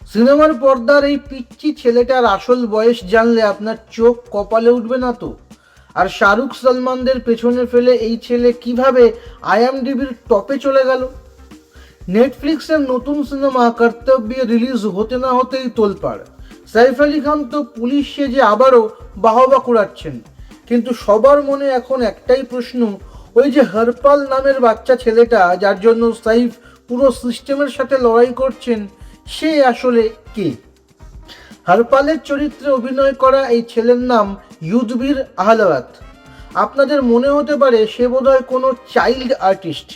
সিনেমার পর্দার এই পিচ্চি ছেলেটার আসল বয়স জানলে আপনার চোখ কপালে উঠবে না তো? আর শাহরুখ সলমানদের পেছনে ফেলে এই ছেলে কিভাবে আইএমডিবির টপে চলে গেল? নেটফ্লিক্সের নতুন সিনেমা কর্তব্য রিলিজ হতে না হতেই তোলপাড়। সাইফ আলি খান তো পুলিশ সেজে আবারও বাহবা কুড়াচ্ছেন। কিন্তু সবার মনে এখন একটাই প্রশ্ন, ওই যে হরপাল নামের বাচ্চা ছেলেটা যার জন্য সাইফ পুরো সিস্টেমের সাথে লড়াই করছেন, সে আসলে কে? হরপালের চরিত্রে অভিনয় করা এই ছেলের নাম ইউদবির আহলাওয়াত। আপনাদের মনে হতে পারে সে বোধহয় কোনো চাইল্ড আর্টিস্ট,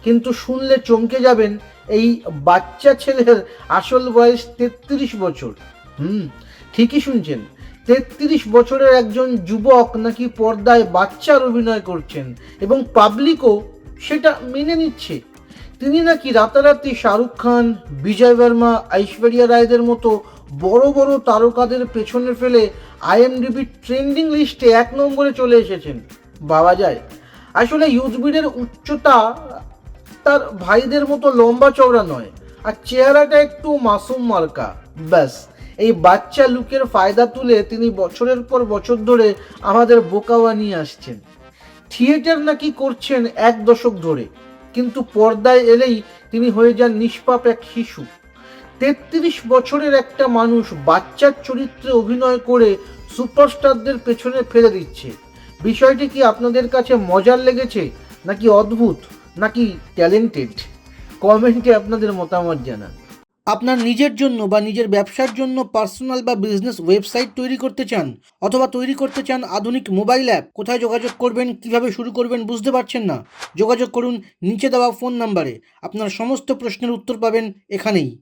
কিন্তু শুনলে চমকে যাবেন, এই বাচ্চা ছেলের আসল বয়স 33 বছর। ঠিকই শুনছেন, 33 বছরের একজন যুবক নাকি পর্দায় বাচ্চার অভিনয় করছেন, এবং পাবলিকও সেটা মেনে নিচ্ছে। তিনি নাকি রাতারাতি শাহরুখ খান, বিজয় বর্মা, ঐশ্বরিয়া রায়দের মতো বড় বড় তারকাদের পেছনে ফেলে আইএমডিবি ট্রেন্ডিং লিস্টে 1 নম্বরে চলে এসেছেন। ভাবা যায়? আসলে ইউজবিডের উচ্চতা তার ভাইদের মতো লম্বা চওড়া নয়, আর চেহারাটা একটু মাসুম মার্কা। ব্যাস, এই বাচ্চা লুকের ফায়দা তুলে তিনি বছরের পর বছর ধরে আমাদের বোকা বানিয়ে আসছেন। থিয়েটার নাকি করছেন 1 দশক ধরে, কিন্তু পর্দায় এলেই তিনি হয়ে যান নিষ্পাপ এক শিশু। 33 বছরের একটা মানুষ বাচ্চার চরিত্রে অভিনয় করে সুপারস্টারদের পেছনে ফেলে দিচ্ছে। বিষয়টি কি আপনাদের কাছে মজার লেগেছে, নাকি অদ্ভুত, নাকি ট্যালেন্টেড? কমেন্টে আপনাদের মতামত জানান। আপনার নিজের জন্য বা নিজের ব্যবসার জন্য পার্সোনাল বা বিজনেস ওয়েবসাইট তৈরি করতে চান, অথবা তৈরি করতে চান আধুনিক মোবাইল অ্যাপ? কোথায় যোগাযোগ করবেন, কিভাবে শুরু করবেন বুঝতে পারছেন না? যোগাযোগ করুন নিচে দেওয়া ফোন নাম্বারে। আপনার সমস্ত প্রশ্নের উত্তর পাবেন এখানেই।